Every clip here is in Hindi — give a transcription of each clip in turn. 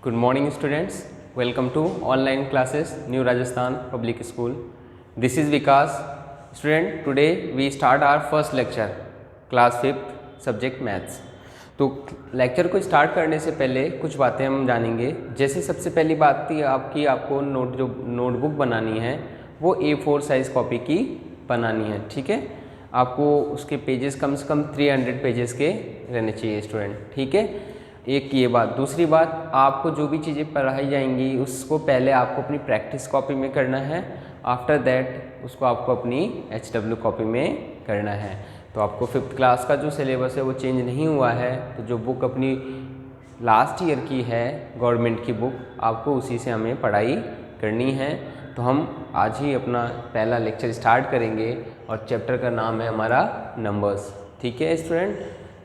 Good morning students, welcome to online classes New Rajasthan Public School. This is Vikas. Student, today we start our first lecture, class 5th subject maths. तो लेक्चर को स्टार्ट करने से पहले कुछ बातें हम जानेंगे। जैसे सबसे पहली बात थी आपको नोटबुक बनानी है वो A4 साइज़ कॉपी की बनानी है, ठीक है। आपको उसके पेजेस कम से कम 300 पेजेस के रहने चाहिए स्टूडेंट, ठीक है। एक ये बात। दूसरी बात, आपको जो भी चीज़ें पढ़ाई जाएंगी उसको पहले आपको अपनी प्रैक्टिस कॉपी में करना है, आफ्टर दैट उसको आपको अपनी HW कॉपी में करना है। तो आपको 5th क्लास का जो सिलेबस है वो चेंज नहीं हुआ है, तो जो बुक अपनी लास्ट ईयर की है गवर्नमेंट की बुक, आपको उसी से हमें पढ़ाई करनी है। तो हम आज ही अपना पहला लेक्चर स्टार्ट करेंगे और चैप्टर का नाम है हमारा नंबर्स, ठीक है स्टूडेंट।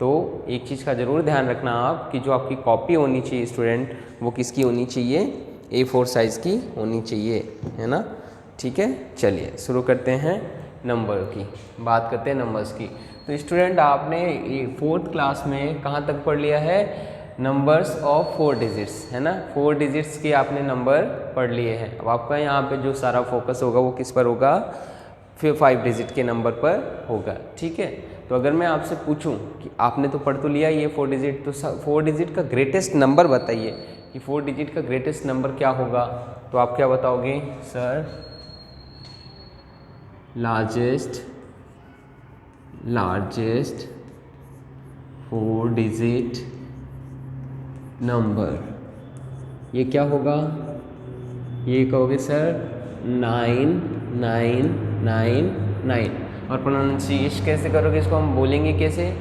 तो एक चीज़ का ज़रूर ध्यान रखना आप कि जो आपकी कॉपी होनी चाहिए स्टूडेंट वो किसकी होनी चाहिए, A4 साइज़ की होनी चाहिए, है ना, ठीक है। चलिए शुरू करते हैं नंबर की, बात करते हैं नंबर्स की। तो स्टूडेंट आपने 4th क्लास में कहाँ तक पढ़ लिया है, नंबर्स ऑफ 4 डिजिट्स, है ना। 4 डिजिट्स के आपने नंबर पढ़ लिए हैं। अब आपका यहाँ पे जो सारा फोकस होगा वो किस पर होगा, फिर 5 डिजिट के नंबर पर होगा, ठीक है। तो अगर मैं आपसे पूछूं कि आपने तो पढ़ तो लिया ये 4 डिजिट, तो 4 डिजिट का ग्रेटेस्ट नंबर बताइए कि 4 डिजिट का ग्रेटेस्ट नंबर क्या होगा, तो आप क्या बताओगे, सर लार्जेस्ट 4 डिजिट नंबर, ये क्या होगा, ये कहोगे सर 9999। और प्रोनाउंसिएशन कैसे करोगे इसको, हम बोलेंगे कैसे,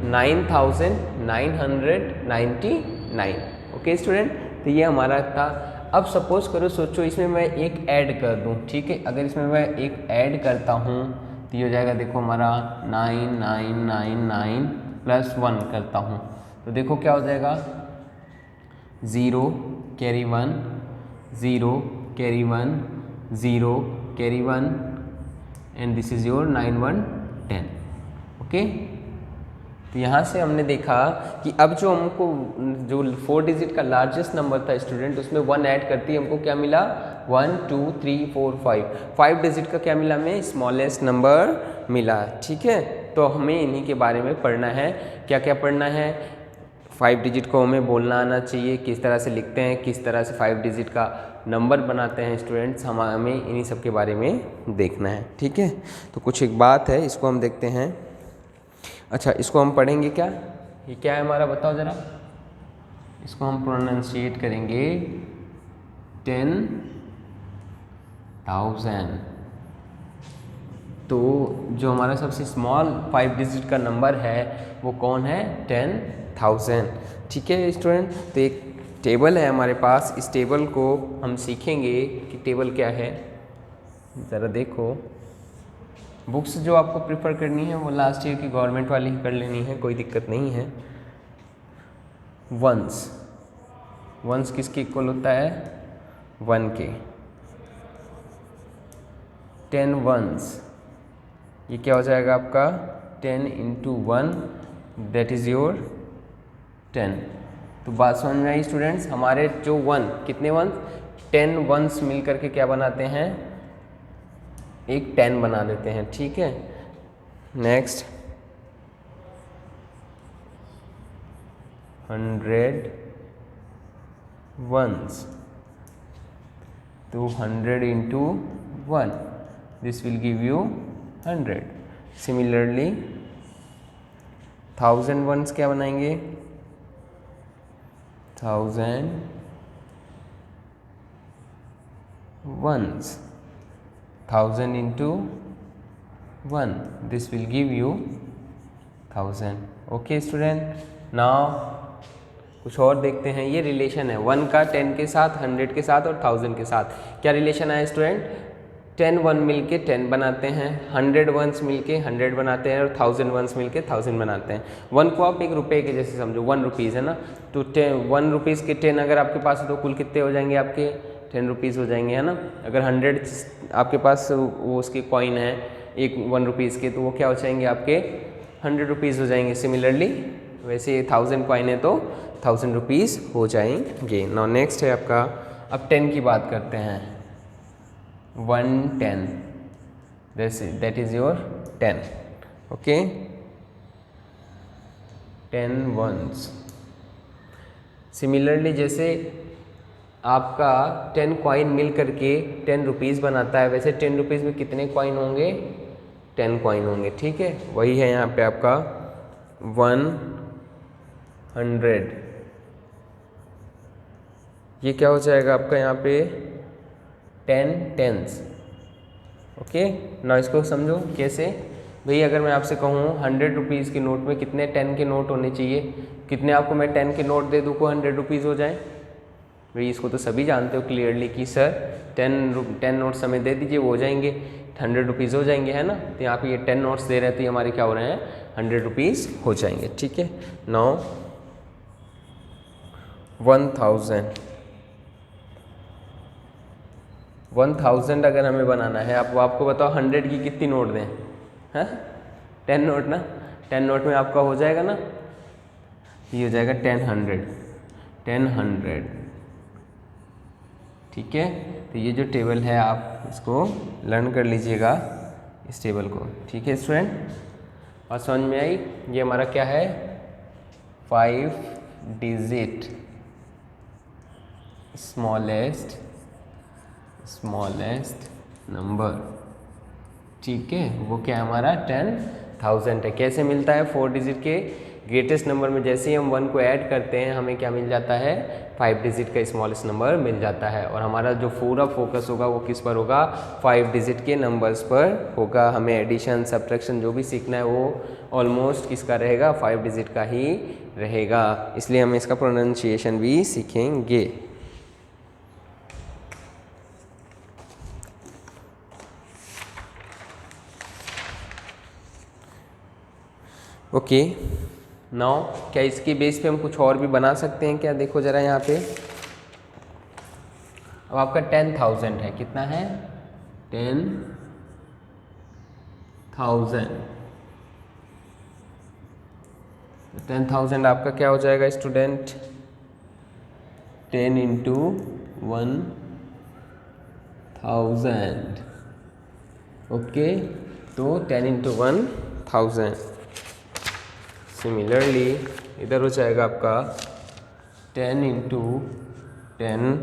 9999। ओके स्टूडेंट, तो ये हमारा था। अब सपोज करो, सोचो इसमें मैं एक ऐड कर दूं, ठीक है। अगर इसमें मैं एक ऐड करता हूं तो ये हो जाएगा, देखो हमारा 9999 + 1 करता हूं तो देखो क्या हो जाएगा, 0 carry 1, 0 carry 1, 0 carry 1 and this is your 9110। Okay, तो यहाँ से हमने देखा कि अब जो हमको जो 4 डिजिट का लार्जेस्ट नंबर था स्टूडेंट, उसमें 1 ऐड करती है हमको क्या मिला, 1 2 3 4 5 डिजिट का क्या मिला, हमें स्मॉलेस्ट नंबर मिला, ठीक है। तो हमें इन्हीं के बारे में पढ़ना है। क्या क्या पढ़ना है, 5 डिजिट को हमें बोलना आना चाहिए, किस तरह से लिखते हैं, किस तरह से 5 डिजिट का नंबर बनाते हैं स्टूडेंट्स, हमें इन्हीं सब के बारे में देखना है, ठीक है। तो कुछ एक बात है, इसको हम देखते हैं। अच्छा, इसको हम पढ़ेंगे क्या, ये क्या है हमारा, बताओ ज़रा। इसको हम प्रोनाउंसिएट करेंगे 10,000। तो जो हमारा सबसे स्मॉल 5 डिजिट का नंबर है वो कौन है, 10,000, ठीक है स्टूडेंट। तो एक टेबल है हमारे पास, इस टेबल को हम सीखेंगे कि टेबल क्या है। ज़रा देखो, बुक्स जो आपको प्रेफर करनी है वो लास्ट ईयर की गवर्नमेंट वाली ही कर लेनी है, कोई दिक्कत नहीं है। वंस किसके इक्वल होता है, 1 के। 10 वंस, ये क्या हो जाएगा आपका, 10 × 1 दैट इज़ योर 10। तो बात समझ में आई स्टूडेंट्स, हमारे जो 1 कितने 1, 10 वंस मिल करके क्या बनाते हैं, एक 10 बना देते हैं, ठीक है। नेक्स्ट 100 वंस, तो 100 × 1 this will give you 100। Similarly 1000 ones क्या बनाएंगे, 1000 ones, 1000 × 1 this will give you 1000। Okay student, now कुछ और देखते हैं। ये रिलेशन है 1 का 10 के साथ, 100 के साथ और 1000 के साथ। क्या रिलेशन है स्टूडेंट, 10 1 मिलके 10 बनाते हैं, 100 वंस मिलके 100 बनाते हैं और 1000 वंस मिलके 1000 बनाते हैं। 1 को आप 1 रुपये के जैसे समझो, 1 रुपीज़ है ना, तो 1 रुपीज़ के 10 अगर आपके पास है तो कुल कितने हो जाएंगे आपके, 10 रुपीज़ हो जाएंगे, है ना। अगर 100 आपके पास वो उसके कॉइन है 1 रुपीज़ के, तो वो क्या हो जाएंगे आपके 100 रुपीज़ हो जाएंगे। सिमिलरली वैसे 1000 कॉइन है तो ₹1000 हो जाएंगे। नाउ नेक्स्ट है आपका, अब 10 की बात करते हैं। 110, that is your 10, okay, 10 ones। Similarly जैसे आपका 10 कॉइन मिल करके ₹10 बनाता है, वैसे ₹10 में कितने कॉइन होंगे? 10 कॉइन होंगे, ठीक है। वही है यहाँ पे आपका 100, ये क्या हो जाएगा आपका यहाँ पे 10 tens, ओके। ना इसको समझो कैसे भाई, अगर मैं आपसे कहूँ ₹100 के नोट में कितने 10 के नोट होने चाहिए, कितने आपको मैं 10 के नोट दे दूँ को ₹100 हो जाए? भाई इसको तो सभी जानते हो क्लियरली कि सर 10 नोट्स हमें दे दीजिए, वो हो जाएंगे ₹100 हो जाएंगे, है ना। तो यहाँ पे ये 10 नोट्स दे रहे थे, तो हमारे क्या हो रहे हैं? ₹100 हो जाएंगे, ठीक है। नाउ 1000 अगर हमें बनाना है, आपको बताओ 100 की कितनी नोट दें? हैं 10 नोट ना, 10 नोट में आपका हो जाएगा ना, ये हो जाएगा 10 100, ठीक है। तो ये जो टेबल है आप इसको लर्न कर लीजिएगा, इस टेबल को, ठीक है स्टूडेंट। और समझ में आई? ये हमारा क्या है? 5 डिजिट स्मॉलेस्ट नंबर, ठीक है। वो क्या हमारा 10,000 है। कैसे मिलता है? 4 डिजिट के ग्रेटेस्ट नंबर में जैसे ही हम 1 को ऐड करते हैं, हमें क्या मिल जाता है? 5 डिजिट का स्मॉलेस्ट नंबर मिल जाता है। और हमारा जो पूरा फोकस होगा वो किस पर होगा? 5 डिजिट के नंबर्स पर होगा। हमें एडिशन सब्ट्रैक्शन जो भी सीखना है वो ऑलमोस्ट किसका रहेगा? 5 डिजिट का ही रहेगा। इसलिए हम इसका प्रोनाउंसिएशन भी सीखेंगे। ओके, नाउ क्या इसके बेस पे हम कुछ और भी बना सकते हैं क्या? देखो जरा यहाँ पे, अब आपका 10,000 है, कितना है? 10,000। 10,000 आपका क्या हो जाएगा स्टूडेंट? 10 into 1,000, okay. तो 10 इंटू 1,000। सिमिलरली इधर हो जाएगा आपका 10 इंटू 10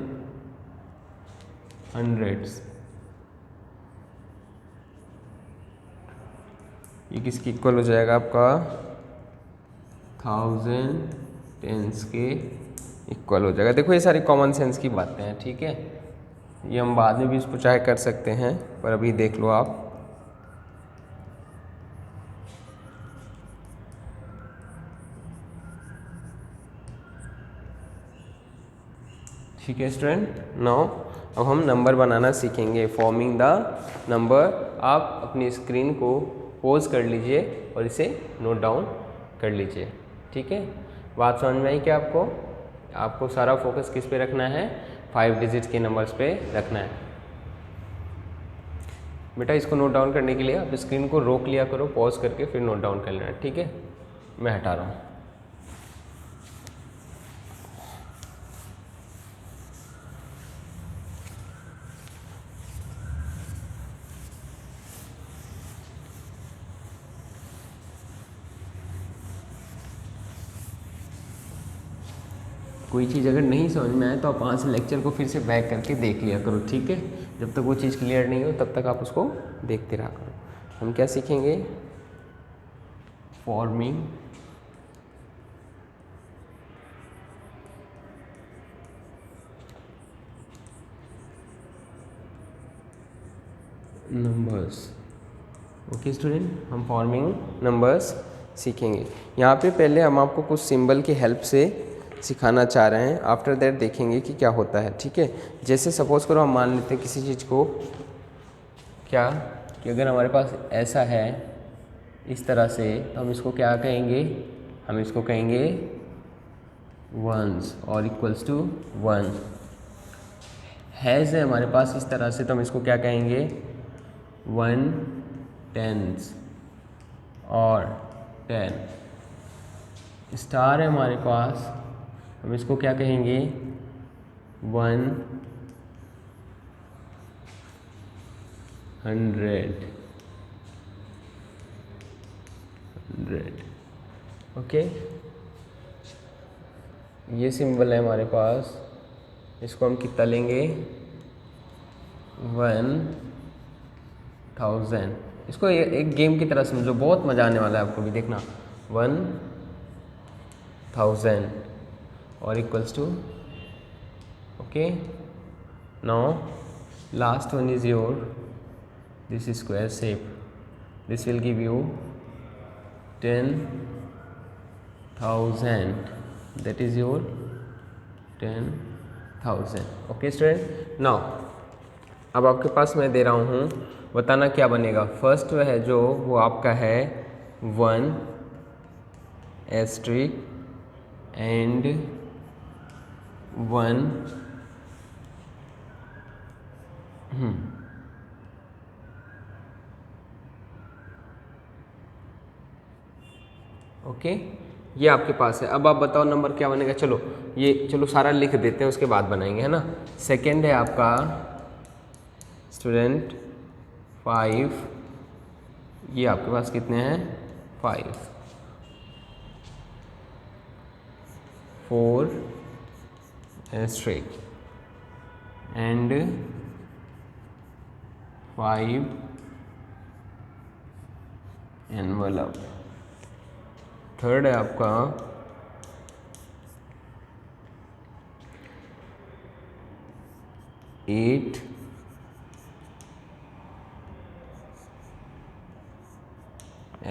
हंड्रेड्स। ये किसके इक्वल हो जाएगा आपका? 1000 टेंस के इक्वल हो जाएगा। देखो ये सारी कॉमन सेंस की बातें हैं, ठीक है। ये हम बाद में भी इसको चाहे कर सकते हैं, पर अभी देख लो आप। ठीक है स्टूडेंट। नाउ अब हम नंबर बनाना सीखेंगे, फॉर्मिंग द नंबर। आप अपनी स्क्रीन को पॉज कर लीजिए और इसे नोट डाउन कर लीजिए, ठीक है। बात समझ में आई क्या आपको? आपको सारा फोकस किस पे रखना है? 5 डिजिट के नंबर्स पे रखना है। बेटा इसको नोट डाउन करने के लिए आप स्क्रीन को रोक लिया करो, पॉज करके फिर नोट डाउन कर लेना, ठीक है। मैं हटा रहा हूँ। कोई चीज़ अगर नहीं समझ में आए तो आप वहाँ से लेक्चर को फिर से बैक करके देख लिया करो, ठीक है। जब तक वो चीज़ क्लियर नहीं हो तब तक आप उसको देखते रहा करो। हम क्या सीखेंगे? Forming numbers, okay student. हम फॉर्मिंग नंबर्स सीखेंगे। यहाँ पे पहले हम आपको कुछ सिंबल की हेल्प से सिखाना चाह रहे हैं, आफ्टर दैट देखेंगे कि क्या होता है, ठीक है। जैसे सपोज़ करो हम मान लेते हैं किसी चीज़ को, क्या कि अगर हमारे पास ऐसा है इस तरह से, तो हम इसको क्या कहेंगे? हम इसको कहेंगे वंस और इक्वल्स टू 1। हैज़ है हमारे पास इस तरह से, तो हम इसको क्या कहेंगे? 1 टेंस और 10। स्टार है हमारे पास हम इसको क्या कहेंगे 100 ओके। ये सिंबल है हमारे पास, इसको हम कितना लेंगे 1000। इसको एक गेम की तरह समझो, बहुत मज़ा आने वाला है आपको भी, देखना 1000 और equals to okay. Now last one is your this square shape, this will give you 10,000, that is your 10,000 okay student. Now अब आपके पास मैं दे रहा हूँ, बताना क्या बनेगा। फर्स्ट है जो वो आपका है 1 एस्ट्रिक एंड 1 ओके ये आपके पास है। अब आप बताओ नंबर क्या बनेगा। चलो सारा लिख देते हैं, उसके बाद बनाएंगे, है ना। सेकंड है आपका स्टूडेंट 5, ये आपके पास कितने हैं 5, 4 एस्ट्रिक एंड 5 एनवलप। थर्ड है आपका 8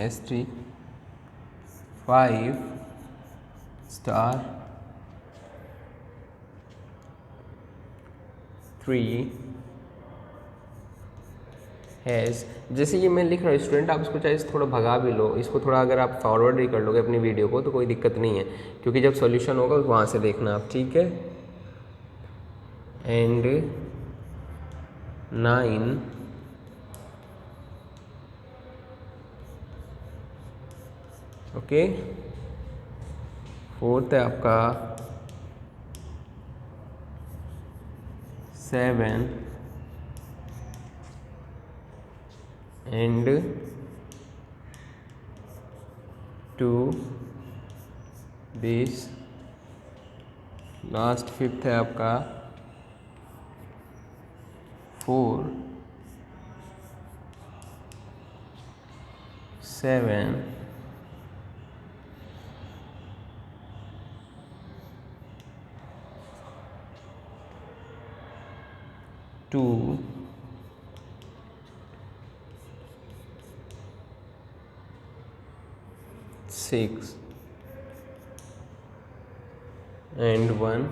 एस्ट्रिक 5 स्टार 3 हैज़। जैसे ये मैं लिख रहा हूँ स्टूडेंट, आप इसको चाहे थोड़ा भगा भी लो, इसको थोड़ा अगर आप फॉरवर्ड भी कर लोगे अपनी वीडियो को तो कोई दिक्कत नहीं है, क्योंकि जब सॉल्यूशन होगा वहाँ से देखना आप, ठीक है। And 9 okay. फोर्थ है आपका 7 एंड 2 दिस। लास्ट फिफ्थ है आपका 4 7 2 6 and 1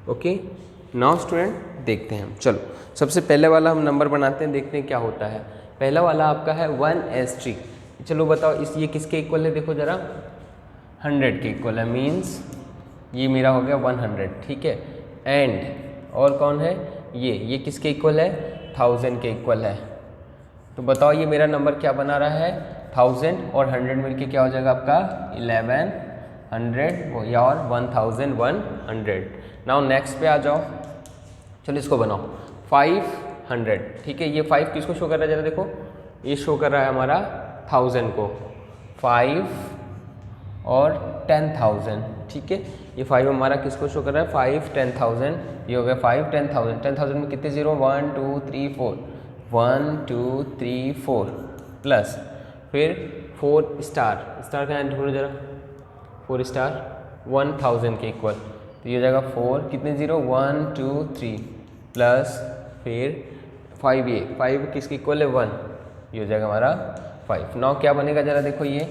ओके। नाउ स्टूडेंट देखते हैं हम, चलो सबसे पहले वाला हम नंबर बनाते हैं, देखते हैं क्या होता है। पहला वाला आपका है 1 एस्ट्रिक। चलो बताओ इस ये किसके इक्वल है, देखो ज़रा 100 के इक्वल है, मीन्स ये मेरा हो गया 100, ठीक है। एंड और कौन है ये किसके इक्वल है 1000 के इक्वल है। तो बताओ ये मेरा नंबर क्या बना रहा है 1000 और 100 मिलके क्या हो जाएगा आपका 1100 या और 1100। नाउ नेक्स्ट पे आ जाओ, चलो इसको बनाओ 500, ठीक है। ये 5 किसको शो कर रहा है जरा देखो, ये शो कर रहा है हमारा 1000 को, 5 और 10,000, ठीक है। ये 5 हमारा किसको शो कर रहा है 5 10,000, ये हो गया 5 10,000। 10,000 में कितने जीरो 1 2 3 4, 1 2 3 4 प्लस फिर 4 स्टार का यहाँ ढूंढो जरा, 4 स्टार 1000 के इक्वल, तो ये हो जाएगा 4 कितने जीरो 1 2 3 प्लस फिर 5, ये 5 किसके इक्वल है 1, ये हो जाएगा हमारा 5। नाउ क्या बनेगा जरा देखो, ये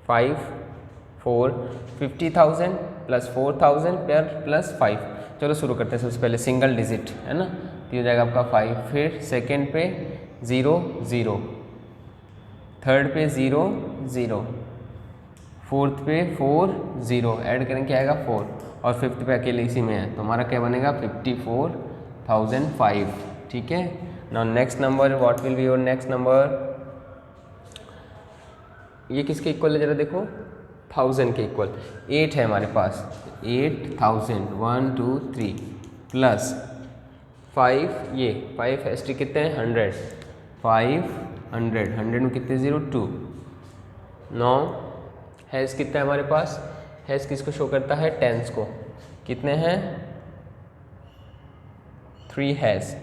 5 4 50,000 प्लस 4,000 प्लस 5। चलो शुरू करते हैं, सबसे पहले सिंगल डिजिट है ना, तो ये हो जाएगा आपका 5, फिर सेकंड पे 0 0, थर्ड पे 0 0, फोर्थ पे 4 0, ऐड करेंगे क्या आएगा 4, और फिफ्थ पे अकेले इसी में है, तो हमारा क्या बनेगा 54,005, ठीक है। Now next number, what will be your next number ये किसके इक्वल है ज़रा देखो, 1000 के इक्वल। 8 है हमारे पास, 8000 1 2 3 प्लस 5 ये 5 एस्ट्रिक कितने हैं 100, 500 100 में कितने 0 2 9 हैज़ कितना है हमारे पास, हैज़ किसको शो करता है टेंस को, कितने हैं 3 हैज़,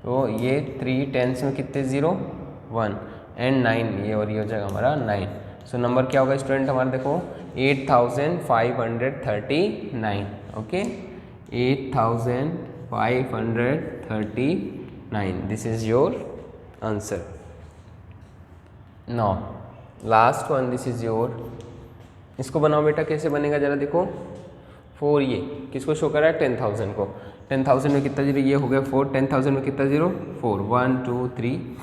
तो ये 3 टेंस में कितने 0 1 एंड 9 ये और ये हो जाएगा हमारा 9। सो नंबर क्या होगा स्टूडेंट हमारा देखो 8539, okay 8539, this is your answer. Now last one, this is your, इसको बनाओ बेटा, कैसे बनेगा जरा देखो। 4 ये किसको शो कर रहा है 10,000 को, 10,000 में कितना जीरो, ये हो गया 4, 10,000 में कितना जीरो 4, 1 2 3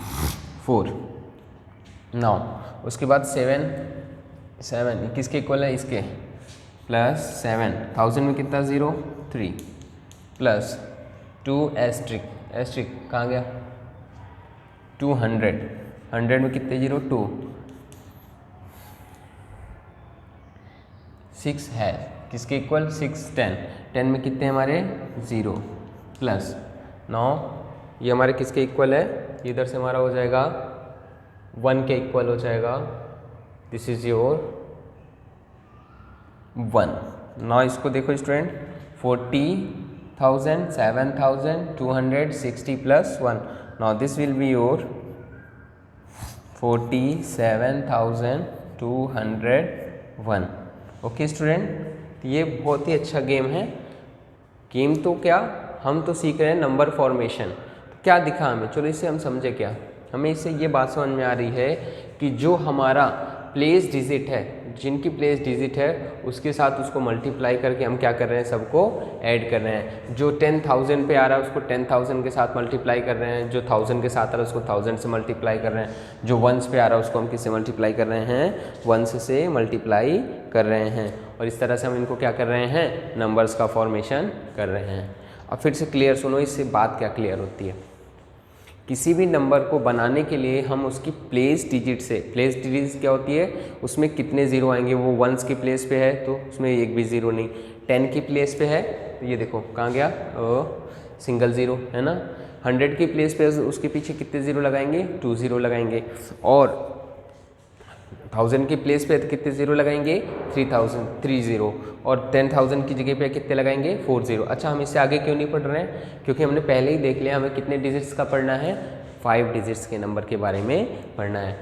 4। नाउ उसके बाद 7 किसके इक्वल है इसके, प्लस 7,000 में कितना 0 3 प्लस 2 एस्ट्रिक कहाँ गया 200, 100 में कितने 0 2 6 है किसके इक्वल 6 10 में कितने हमारे 0 प्लस 9 ये हमारे किसके इक्वल है, इधर से हमारा हो जाएगा 1 के इक्वल हो जाएगा, दिस इज योर 1। नाउ इसको देखो student 40,000 7,260 plus 1, now this will be your 47,201। Okay student, ये बहुत ही अच्छा गेम है। गेम तो क्या, हम तो सीख रहे हैं नंबर फॉर्मेशन, तो क्या दिखा हमें, चलो इससे हम समझे क्या, हमें इससे ये बात समझ में आ रही है कि जो हमारा प्लेस डिजिट है, जिनकी प्लेस डिजिट है उसके साथ उसको मल्टीप्लाई करके हम क्या कर रहे हैं, सबको ऐड कर रहे हैं। जो 10,000 पे आ रहा है उसको 10,000 के साथ मल्टीप्लाई कर रहे हैं, जो 1000 के साथ आ रहा है उसको 1000 से मल्टीप्लाई कर रहे हैं, जो वंस पे आ रहा है उसको हम किससे मल्टीप्लाई कर रहे हैं, वंस से मल्टीप्लाई कर रहे हैं। और इस तरह से हम इनको क्या कर रहे हैं, नंबर्स का फॉर्मेशन कर रहे हैं। अब फिर से क्लियर सुनो, इससे बात क्या क्लियर होती है, किसी भी नंबर को बनाने के लिए हम उसकी प्लेस डिजिट से, प्लेस डिजिट क्या होती है, उसमें कितने ज़ीरो आएंगे, वो वंस की प्लेस पे है तो उसमें एक भी ज़ीरो नहीं, 10 की प्लेस पे है तो ये देखो कहाँ गया सिंगल ज़ीरो है ना, 100 की प्लेस पे उसके पीछे कितने ज़ीरो लगाएंगे 2 ज़ीरो लगाएंगे, और 1000 की प्लेस पे कितने ज़ीरो लगाएंगे 3 ज़ीरो, और 10,000 की जगह पे कितने लगाएंगे 4 ज़ीरो। अच्छा हम इससे आगे क्यों नहीं पढ़ रहे हैं, क्योंकि हमने पहले ही देख लिया हमें कितने डिजिट्स का पढ़ना है, 5 डिजिट्स के नंबर के बारे में पढ़ना है।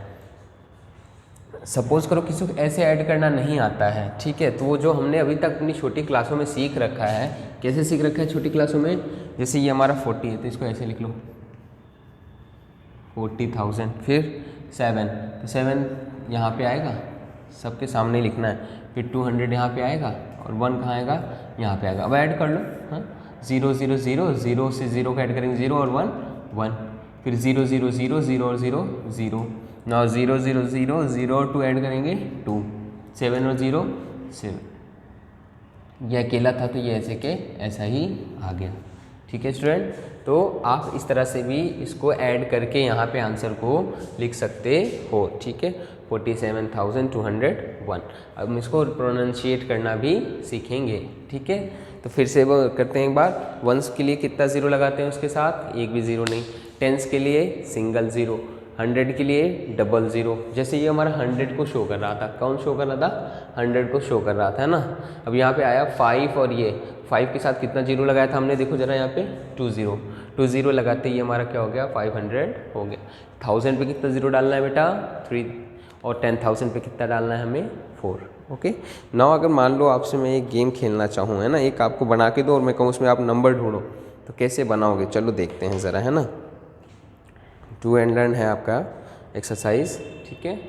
सपोज करो किसी को ऐसे ऐड करना नहीं आता है, ठीक है, तो वो जो हमने अभी तक अपनी छोटी क्लासों में सीख रखा है, कैसे सीख रखा है छोटी क्लासों में, जैसे ये हमारा 40 है तो इसको ऐसे लिख लो 40,000, फिर 7 तो 7 यहाँ पे आएगा, सबके सामने लिखना है, फिर 200 यहाँ पे आएगा और 1 कहाँ आएगा, यहाँ पे आएगा। अब ऐड कर लो, हाँ 0 0 0 0 से 0 का ऐड करेंगे 0 और 1 1, फिर 0 0 0 0 और 0 0, नाउ 0 0 0 0 और 2 ऐड करेंगे 2, 7 और 0 7, ये अकेला था तो ये ऐसे के ऐसा ही आ गया। ठीक है स्टूडेंट, तो आप इस तरह से भी इसको ऐड करके यहाँ पे आंसर को लिख सकते हो। ठीक है 47,201। अब हम इसको प्रोनाउंशिएट करना भी सीखेंगे। ठीक है, तो फिर से वो करते हैं एक बार। वंस के लिए कितना ज़ीरो लगाते हैं उसके साथ, एक भी ज़ीरो नहीं। टेंस के लिए सिंगल ज़ीरो, 100 के लिए डबल ज़ीरो। जैसे ये हमारा 100 को शो कर रहा था, कौन शो कर रहा था, 100 को शो कर रहा था, है ना। अब यहाँ पे आया 5 और ये 5 के साथ कितना जीरो लगाया था हमने, देखो जरा यहाँ पे 2 ज़ीरो लगाते ही हमारा क्या हो गया 500 हो गया। 1000 पे कितना ज़ीरो डालना है बेटा 3, और 10,000 पे कितना डालना है हमें 4। ओके नाउ अगर मान लो आपसे मैं एक गेम खेलना चाहूँ, है ना, एक आपको बना के दो और मैं कहूँ उसमें आप नंबर ढूंढो, तो कैसे बनाओगे, चलो देखते हैं ज़रा, है ना। डू एंड लर्न है आपका एक्सरसाइज। ठीक है,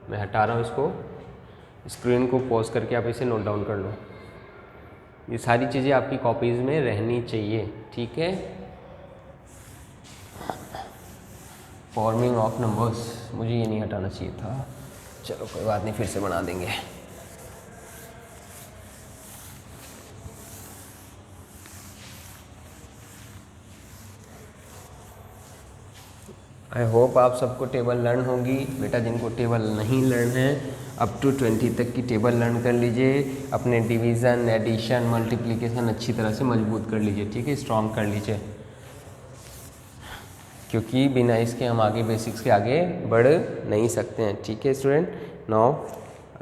मैं हटा रहा हूँ इसको, स्क्रीन को पॉज करके आप इसे नोट डाउन कर लो। ये सारी चीज़ें आपकी कॉपीज़ में रहनी चाहिए। ठीक है, फॉर्मिंग ऑफ नंबर्स, मुझे ये नहीं हटाना चाहिए था, चलो कोई बात नहीं, फिर से बना देंगे। आई होप आप सबको टेबल लर्न होगी। बेटा जिनको टेबल नहीं लर्न है अप टू 20 तक की टेबल लर्न कर लीजिए, अपने डिवीज़न, एडिशन, मल्टीप्लिकेशन अच्छी तरह से मजबूत कर लीजिए, ठीक है, स्ट्रॉन्ग कर लीजिए, क्योंकि बिना इसके हम आगे बेसिक्स के आगे बढ़ नहीं सकते हैं, ठीक है student. Now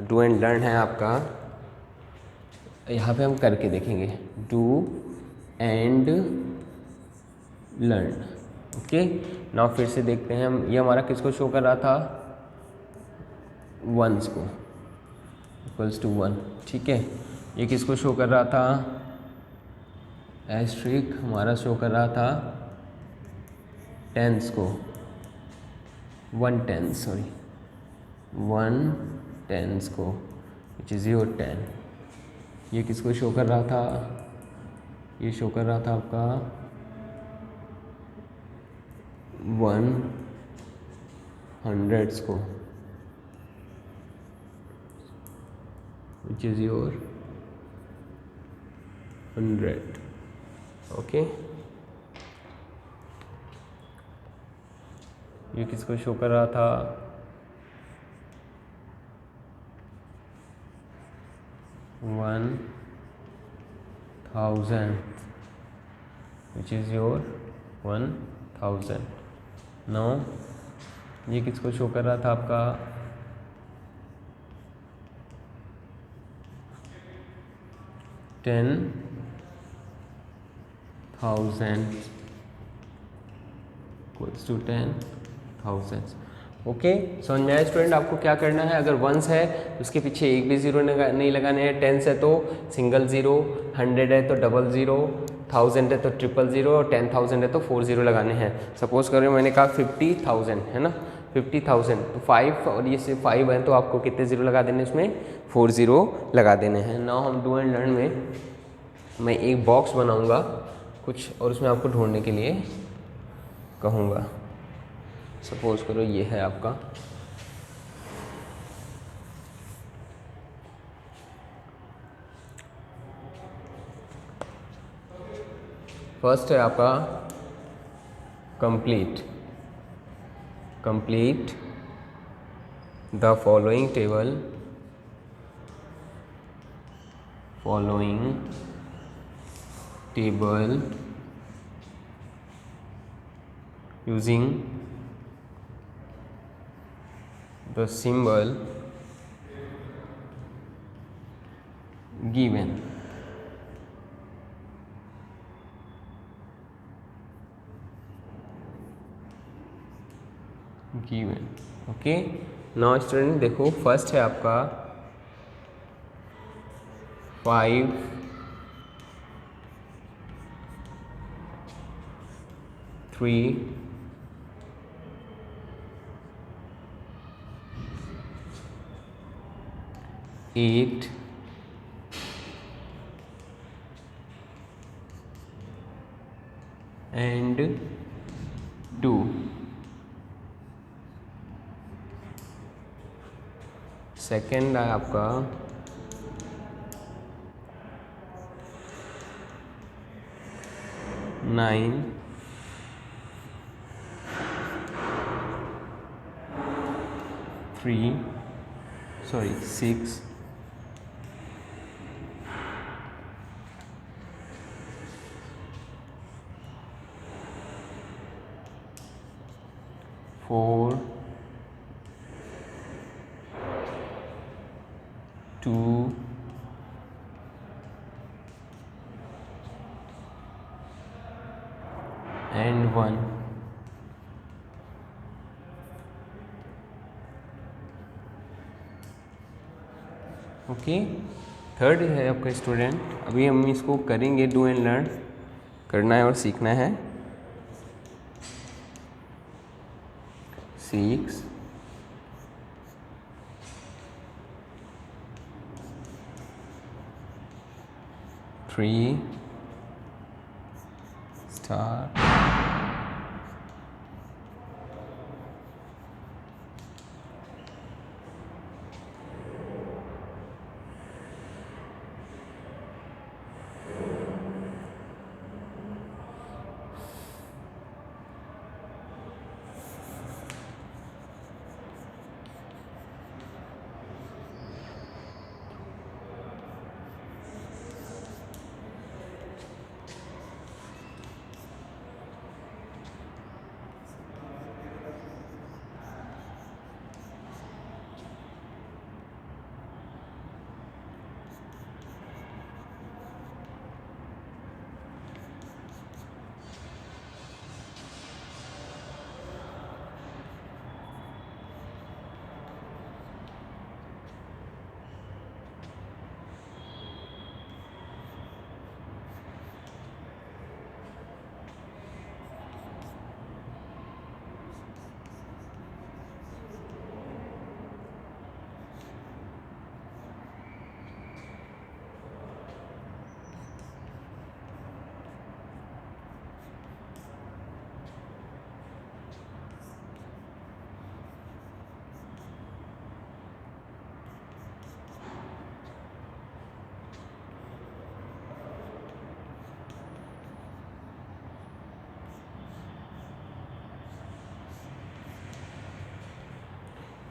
do and learn है आपका, यहाँ पे हम करके देखेंगे do and learn. Okay, now फिर से देखते हैं हम, ये हमारा किसको शो कर रहा था, वंस को, इक्वल्स टू 1, ठीक है। ये किसको शो कर रहा था, एस्ट्रिक हमारा शो कर रहा था टेंस को, 1 टेंस, सॉरी 1 टेंस को, विच इज़ योर 10। ये किसको शो कर रहा था, ये शो कर रहा था आपका 100s को, विच इज़ योर 100। ओके, ये किसको शो कर रहा था, 1000, विच इज़ योर 1000। नो, ये किसको शो कर रहा था आपका 10,000 इक्वल्स टू 10,000। ओके, समझ में आया स्टूडेंट। आपको क्या करना है, अगर वंस है तो उसके पीछे एक भी ज़ीरो नहीं लगाने हैं, टेंस है तो सिंगल ज़ीरो, 100 है तो डबल ज़ीरो, 1000 है तो ट्रिपल ज़ीरो, और 10,000 है तो 4 ज़ीरो लगाने हैं। सपोज करें मैंने कहा 50,000 है ना, 50,000 तो 5 और ये सिर्फ 5 है तो आपको कितने ज़ीरो लगा देने, इसमें 4 ज़ीरो लगा देने हैं। नाउ हम डू एंड लर्न में मैं एक बॉक्स बनाऊंगा कुछ और उसमें आपको ढूंढने के लिए कहूँगा। सपोज करो ये है आपका, फर्स्ट है आपका complete the following table using the symbol given। Okay, now student देखो, फर्स्ट है आपका 5, 3, 8, and 2। सेकेंड है आपका 9, 6, 4, 2, and 1। ओके, थर्ड है आपका स्टूडेंट, अभी हम इसको करेंगे, डू एंड लर्न करना है और सीखना है। 6, 3 स्टार, 4,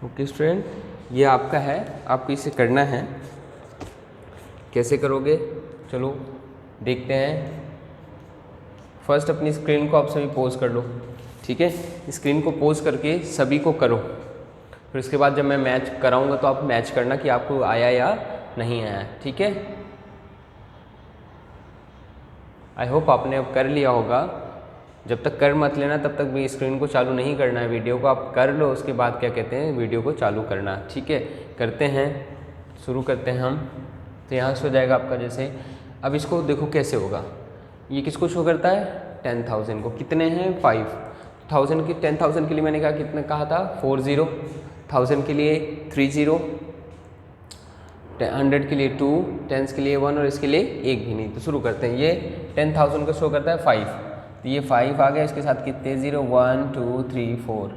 ओके स्टूडेंट, ये आपका है, आपको इसे करना है। कैसे करोगे चलो देखते हैं। फर्स्ट अपनी स्क्रीन को आप सभी पोज कर लो, ठीक है। स्क्रीन को पोज करके सभी को करो, फिर उसके बाद जब मैं मैच कराऊंगा तो आप मैच करना कि आपको आया या नहीं आया, ठीक है। आई होप आपने अब कर लिया होगा। जब तक कर मत लेना तब तक भी स्क्रीन को चालू नहीं करना है, वीडियो को आप कर लो, उसके बाद क्या कहते हैं वीडियो को चालू करना, ठीक है। करते हैं, शुरू करते हैं हम। तो यहाँ से हो जाएगा आपका जैसे, अब इसको देखो कैसे होगा। ये किसको शो करता है? 10,000 को। कितने हैं? 5,000 की 10,000 के लिए मैंने कहा कितने कहा था? 40, 1000 के लिए 30, 100 के लिए 2, 10 के लिए 1 और इसके लिए 1 भी नहीं। तो शुरू करते हैं। ये 10,000 को शो करता है 5, तो ये 5 आ गया, इसके साथ कितने 0, 1 2 3 4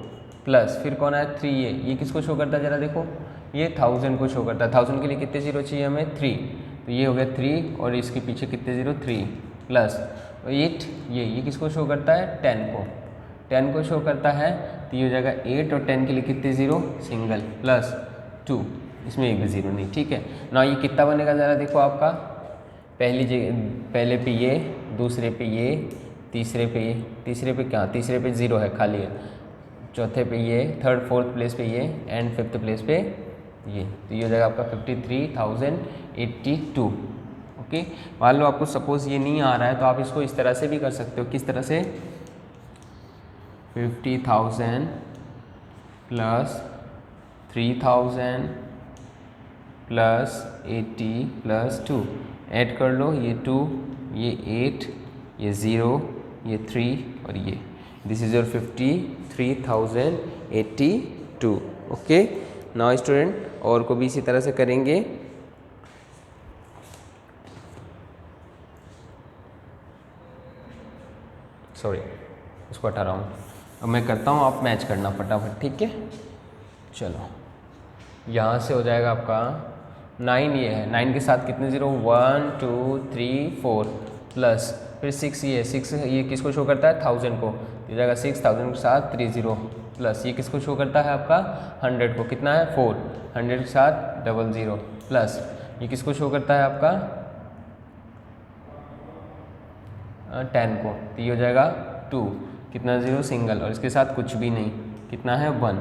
प्लस फिर कौन है 3। ये किसको शो करता है जरा देखो, ये 1000 को शो करता है। 1000 के लिए कितने 0 चाहिए हमें? 3, तो ये हो गया 3 और इसके पीछे कितने 0, 3 प्लस 8। ये किसको शो करता है? 10 को। 10 को शो करता है, तो ये हो जाएगा 8 और 10 के लिए कितने 0, सिंगल प्लस 2, इसमें एक भी 0 नहीं, ठीक है ना। ये कितना बनेगा ज़रा देखो आपका, पहले पे ये, दूसरे पे ये, तीसरे पे ये, तीसरे पे क्या, तीसरे पे 0 है खाली है, चौथे पे ये, थर्ड फोर्थ प्लेस पे ये एंड फिफ्थ प्लेस पे ये। तो ये हो जाएगा आपका 53,082। ओके, मान लो आपको सपोज़ ये नहीं आ रहा है तो आप इसको इस तरह से भी कर सकते हो। किस तरह से? 50,000 प्लस 3,000 प्लस 80 प्लस 2 ऐड कर लो, ये 2, ये 8, ये 0, ये 3 और ये, this is your 53,082। Okay, now student और को भी इसी तरह से करेंगे। सॉरी, उसको हटा रहा हूँ। अब मैं करता हूँ, आप मैच करना फटाफट, ठीक है। चलो, यहाँ से हो जाएगा आपका 9, ये है 9 के साथ कितने 0, 1 2 3 4 प्लस फिर 6, ये 6 ये किसको शो करता है? 1000 को। ये जाएगा 6,000 के साथ 30 प्लस ये किसको शो करता है? आपका 100 को। कितना है? 4, 100 के साथ 00 प्लस ये किसको शो करता है? आपका 10 को। तो ये हो जाएगा 2, कितना 0, सिंगल और इसके साथ कुछ भी नहीं, कितना है 1।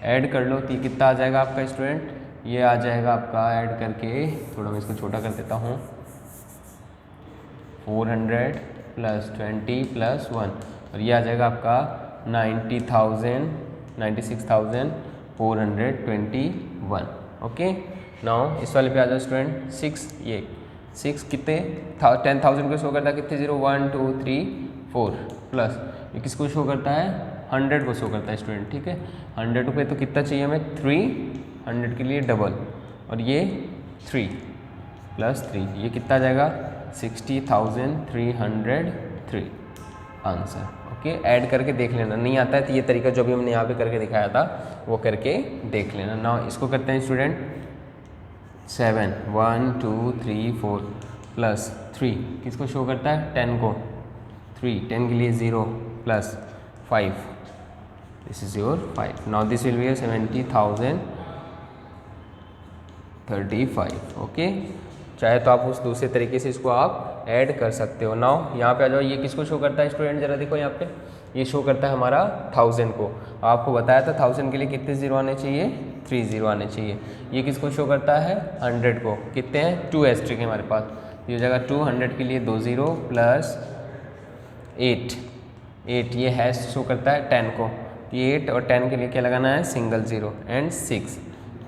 ऐड कर लो, तो ये कितना आ जाएगा आपका स्टूडेंट? ये आ जाएगा आपका ऐड करके, थोड़ा मैं इसको छोटा कर देता हूँ, 400 प्लस 20 प्लस 1 और ये आ जाएगा आपका 96,421। ओके, नाउ इस वाले पे आ जाओ स्टूडेंट। 6, ये 6 कितने 10,000 को शो करता है? कितने 0, 1 2 3 4 प्लस ये किसको शो करता है? 100 को शो करता है स्टूडेंट, ठीक है। 100 पे तो कितना चाहिए हमें? 3, 100 के लिए डबल और ये 3 प्लस 3, ये कितना आ जाएगा? 60,303 आंसर। ओके, ऐड करके देख लेना, नहीं आता है तो ये तरीका जो भी हमने यहाँ पे करके दिखाया था वो करके देख लेना। नाउ इसको करते हैं स्टूडेंट। 7, 1 2 3 4 प्लस 3 किसको शो करता है? 10 को। 3, 10 के लिए 0 plus 5, this is your 5। Now this will be 70,035। Okay, चाहे तो आप उस दूसरे तरीके से इसको आप ऐड कर सकते हो। नाउ यहाँ पे आ जाओ, ये किसको शो करता है स्टूडेंट? जरा देखो यहाँ पे, ये शो करता है हमारा 1000 को। आपको बताया था 1000 के लिए कितने 0 आने चाहिए? 3 0 आने चाहिए। ये किसको शो करता है? 100 को। कितने हैं? 2 एस्ट्रिक है हमारे पास, ये हो जाएगा 200 के लिए 2 0 प्लस 8, ये हैश शो करता है 10 को। ये 8 और 10 के लिए क्या लगाना है? Single 0 and 6।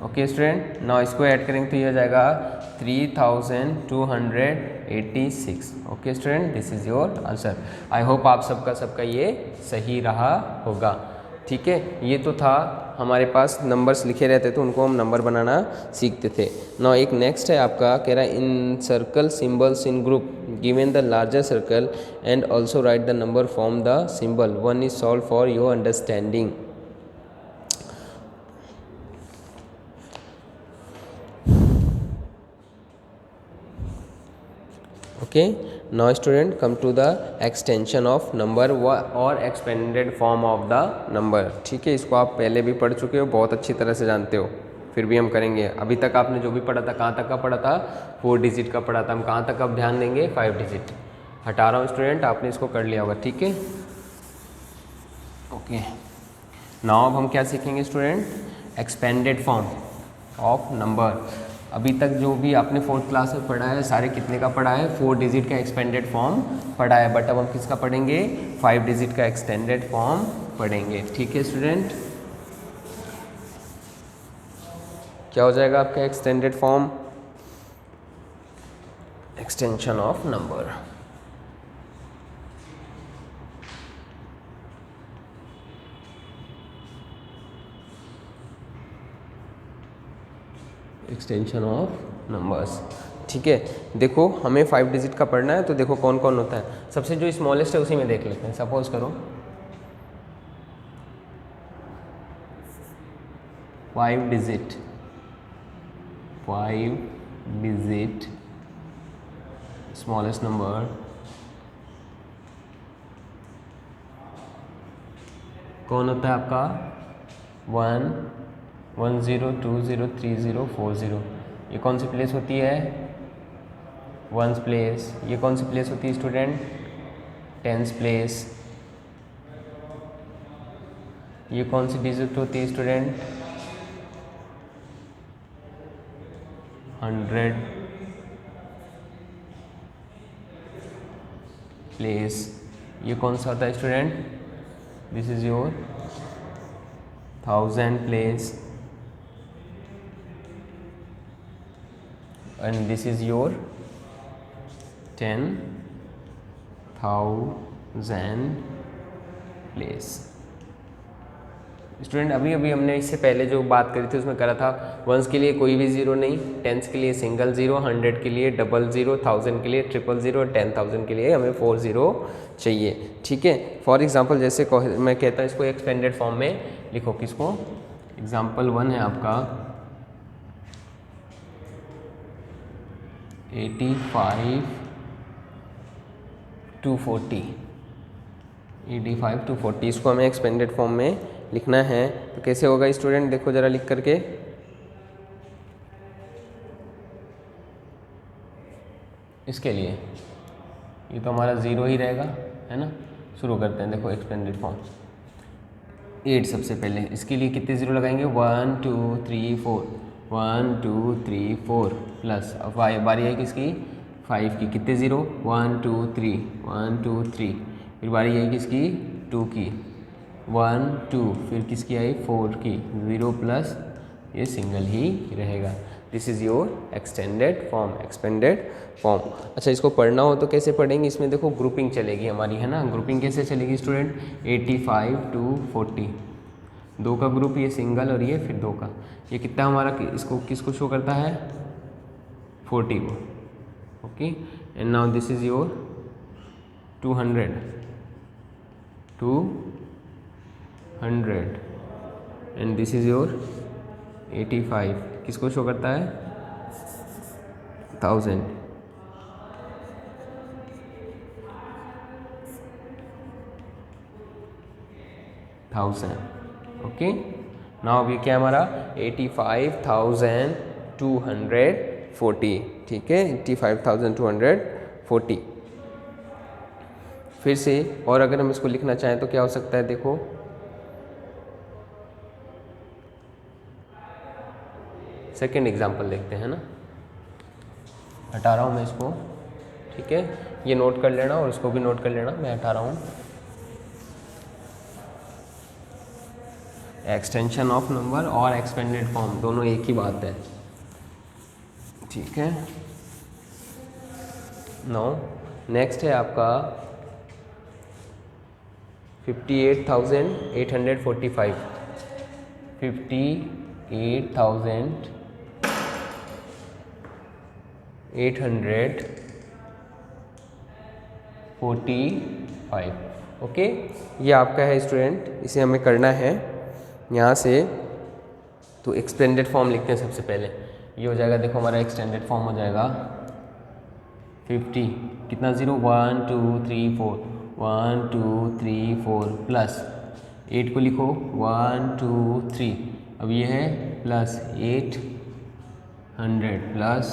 Okay student, now इसको ऐड करेंगे तो ये हो जाएगा 3,286। Okay student, this is your answer. I hope आप सबका ये सही रहा होगा, ठीक है। ये तो था हमारे पास नंबर्स लिखे रहते थे, उनको हम नंबर बनाना सीखते थे। नाउ एक नेक्स्ट है आपका, कह रहा है in circle symbols in group given the larger circle and also write the number from the symbol, one is solve for your understanding. Okay, now student come to the extension of number और expanded form of the number. ठीक है, इसको आप पहले भी पढ़ चुके हो, बहुत अच्छी तरह से जानते हो, फिर भी हम करेंगे। अभी तक आपने जो भी पढ़ा था, कहाँ तक का पढ़ा था, 4 डिजिट का पढ़ा था, हम कहाँ तक अब ध्यान देंगे, 5 डिजिट। हटा रहा हूँ स्टूडेंट, आपने इसको कर लिया होगा। ठीक है, ओके। नाउ अब हम क्या सीखेंगे student, expanded form of number. अभी तक जो भी आपने 4th क्लास में पढ़ा है, सारे कितने का पढ़ा है, 4 डिजिट का एक्सपेंडेड फॉर्म पढ़ा है, बट अब हम किसका पढ़ेंगे, 5 डिजिट का एक्सटेंडेड फॉर्म पढ़ेंगे। ठीक है स्टूडेंट, क्या हो जाएगा आपका extended form, extension of number. Extension of numbers. ठीक है, देखो हमें 5 डिजिट का पढ़ना है, तो देखो कौन कौन होता है। सबसे जो स्मॉलेस्ट है उसी में देख लेते हैं। सपोज करो 5 डिजिट स्मॉलेस्ट नंबर कौन होता है आपका, 1 1 0 2 0 3 0 4 0। ये कौन सी प्लेस होती है, 1s प्लेस। ये कौन सी प्लेस होती है स्टूडेंट, 10s प्लेस। ये कौन सी डिजिट होती है स्टूडेंट, 100 प्लेस। ये कौन सा होता है student, this is your 1000 place, and this is your 10,000 place। Student अभी हमने इससे पहले जो बात करी थी उसमें करा था, 1s के लिए कोई भी जीरो नहीं, 10s के लिए सिंगल जीरो, 100 के लिए डबल जीरो, 1000 के लिए ट्रिपल जीरो, 10,000 के लिए हमें 4 जीरो चाहिए। ठीक है, फॉर एग्जांपल जैसे मैं कहता हूँ इसको एक्सपेंडेड फॉर्म में लिखो, किसको, एग्जांपल 1 है आपका 85 to 40, 85 to 40, इसको हमें एक्सपेंडेड फॉर्म में लिखना है। तो कैसे होगा स्टूडेंट, देखो ज़रा लिख करके, इसके लिए ये तो हमारा ज़ीरो ही रहेगा, है ना। शुरू करते हैं, देखो एक्सपेंडेड फॉर्म 8 सबसे पहले, इसके लिए कितने ज़ीरो लगाएंगे, 1 2 3 4, 1 2 3 4 प्लस, अब बारी है किसकी, 5 की, कितने ज़ीरो, 1 2 3 1 2 3, फिर बारी है किसकी, 2 की, 1 2, फिर किसकी आई, 4 की, 0 प्लस ये सिंगल ही रहेगा। This is your extended form, expanded form. अच्छा, इसको पढ़ना हो तो कैसे पढ़ेंगे, इसमें देखो ग्रुपिंग चलेगी हमारी, है ना। ग्रुपिंग कैसे चलेगी स्टूडेंट, 85 to 40, 2 का ग्रुप, ये सिंगल और ये फिर 2 का, ये कितना हमारा, इसको किसको शो करता है, 40 को। Okay, and now this is your 200 and this is your 85, किसको शो करता है, 1000। ओके, नाउ अभी क्या हमारा 85,240, ठीक है, 85,240। फिर से, और अगर हम इसको लिखना चाहें तो क्या हो सकता है, देखो सेकेंड एग्जाम्पल देखते हैं ना, हटा रहा हूँ मैं इसको, ठीक है, ये नोट कर लेना और इसको भी नोट कर लेना, मैं हटा रहा हूँ। एक्सटेंशन ऑफ नंबर और एक्सपेंडेड फॉर्म दोनों एक ही बात है, ठीक है। नो, नेक्स्ट है आपका 58,845, 58,845। ओके, ये आपका है स्टूडेंट, इसे हमें करना है यहाँ से। तो एक्सटेंडेड फॉर्म लिखते हैं सबसे पहले, ये हो जाएगा, देखो हमारा एक्सटेंडेड फॉर्म हो जाएगा 50 कितना 0 1 2 3 4 1 2 3 4 प्लस 8 को लिखो 1 2 3 अब ये है प्लस 800 प्लस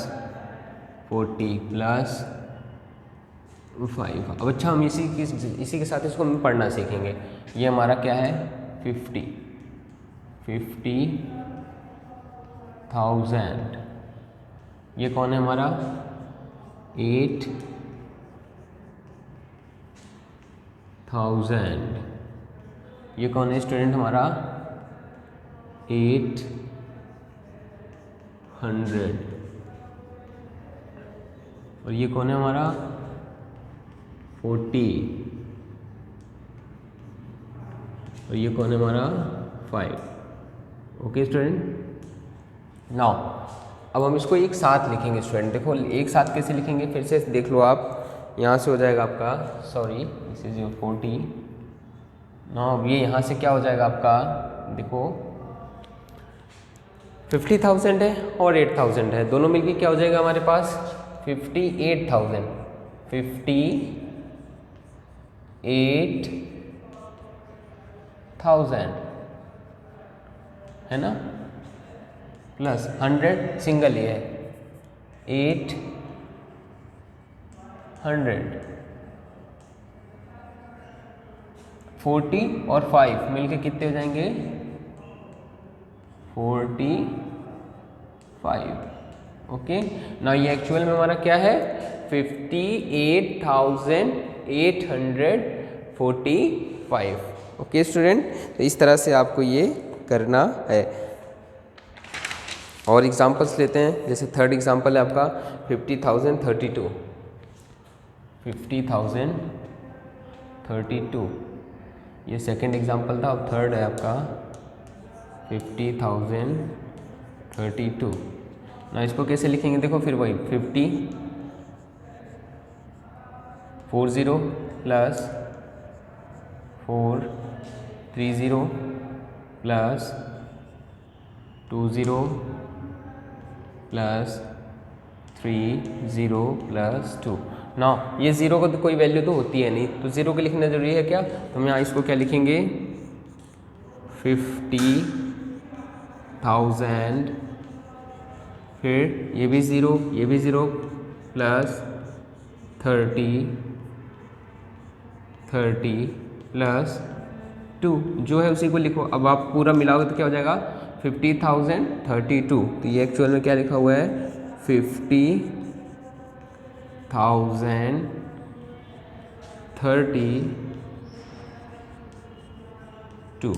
40 प्लस 5। अब अच्छा हम इसी के साथ इसको हम पढ़ना सीखेंगे। ये हमारा क्या है 50,000। ये कौन है हमारा 8,000। ये कौन है स्टूडेंट हमारा 800। और ये कौन है हमारा 40। और ये कौन है हमारा 5। Okay student. नाउ अब हम इसको एक साथ लिखेंगे स्टूडेंट। देखो एक साथ कैसे लिखेंगे, फिर से देख लो आप। यहाँ से हो जाएगा आपका, sorry this is your 40। Now ये यहाँ से क्या हो जाएगा आपका, देखो 50,000 है और 8,000 है, दोनों मिलके क्या हो जाएगा हमारे पास 58,000। 58,000 है ना, प्लस 100 सिंगल ही है 800। 40 और 5 मिलके कितने हो जाएंगे 45। ओके ना, ये एक्चुअल में हमारा क्या है 58,845। ओके स्टूडेंट, तो इस तरह से आपको ये करना है। और एग्जांपल्स लेते हैं, जैसे थर्ड एग्जांपल है आपका 50,032। 50,032 ये सेकंड एग्जांपल था। अब थर्ड है आपका 50,032 ना। इसको कैसे लिखेंगे, देखो फिर वही 50 40 प्लस 430 प्लस 20 प्लस 30 प्लस 2। ना ये ज़ीरो को तो कोई वैल्यू तो होती है नहीं, तो ज़ीरो को लिखना जरूरी है क्या, तो हम यहाँ इसको क्या लिखेंगे 50,000, फिर ये भी ज़ीरो प्लस 30 प्लस 2 जो है उसी को लिखो। अब आप पूरा मिलाओगे तो क्या हो जाएगा 50,032। तो ये एक्चुअल में क्या लिखा हुआ है 50,032।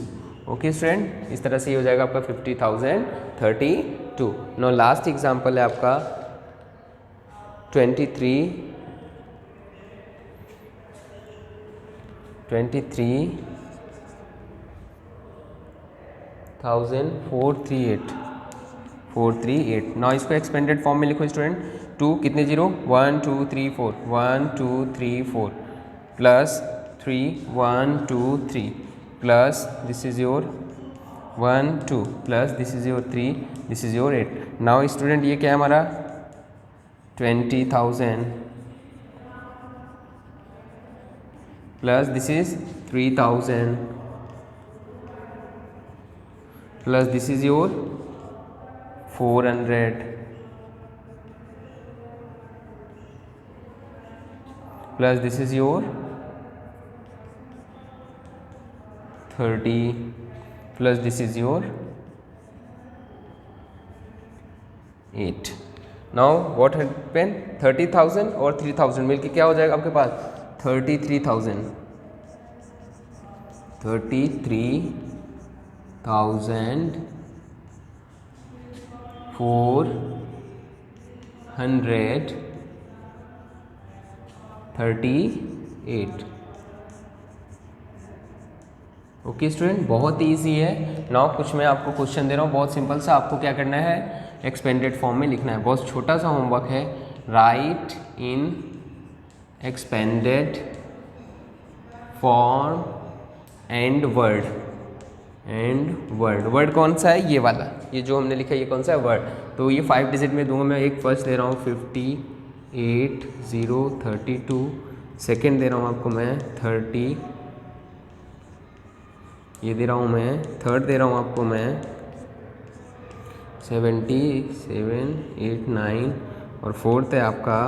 ओके स्टूडेंट, इस तरह से ये हो जाएगा आपका 50,032। नो लास्ट एग्जांपल है आपका 23,438। ना इसको एक्सपेंडेड फॉर्म में लिखो स्टूडेंट। 2 कितने zero 1 2 3 4 1 2 3 4 plus 3 1 2 3 plus this is your 1 2 plus this is your 3 this is your 8। Now student ये क्या है हमारा 20,000 plus this is 3,000 plus this is your 400 plus this is your 30 plus this is your 8। Now what happen 30,000 और 3,000 मिलके क्या हो जाएगा आपके पास 33,000। 33,438। ओके स्टूडेंट, बहुत ईजी है। नाउ कुछ मैं आपको क्वेश्चन दे रहा हूँ, बहुत सिंपल सा। आपको क्या करना है एक्सपेंडेड फॉर्म में लिखना है। बहुत छोटा सा होमवर्क है। Right in expanded form and word. Word कौन सा है, ये वाला, ये जो हमने लिखा है ये कौन सा है वर्ड। तो ये 5 डिजिट में दूंगा मैं। एक फर्स्ट दे रहा हूँ 8 0 32, सेकेंड दे रहा हूँ आपको मैं 30, ये दे रहा हूँ मैं, थर्ड दे रहा हूँ आपको मैं 70 7 8 9, और फोर्थ है आपका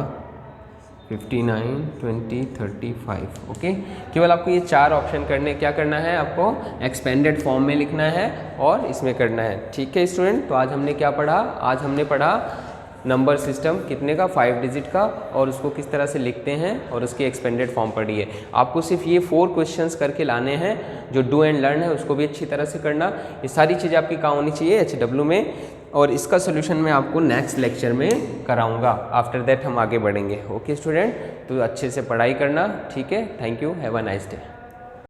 59 20 35। ओके, केवल आपको ये 4 ऑप्शन करने, क्या करना है आपको एक्सपेंडेड फॉर्म में लिखना है और इसमें करना है। ठीक है स्टूडेंट, तो आज हमने क्या पढ़ा, आज हमने पढ़ा नंबर सिस्टम कितने का, 5 डिजिट का, और उसको किस तरह से लिखते हैं और उसकी एक्सपेंडेड फॉर्म पढ़ी है। आपको सिर्फ ये 4 क्वेश्चंस करके लाने हैं, जो डू एंड लर्न है उसको भी अच्छी तरह से करना। ये सारी चीज़ें आपकी काम होनी चाहिए HW में, और इसका सोल्यूशन मैं आपको नेक्स्ट लेक्चर में कराऊंगा। आफ्टर दैट हम आगे बढ़ेंगे। ओके स्टूडेंट, तो अच्छे से पढ़ाई करना। ठीक है, thank you, have a nice day.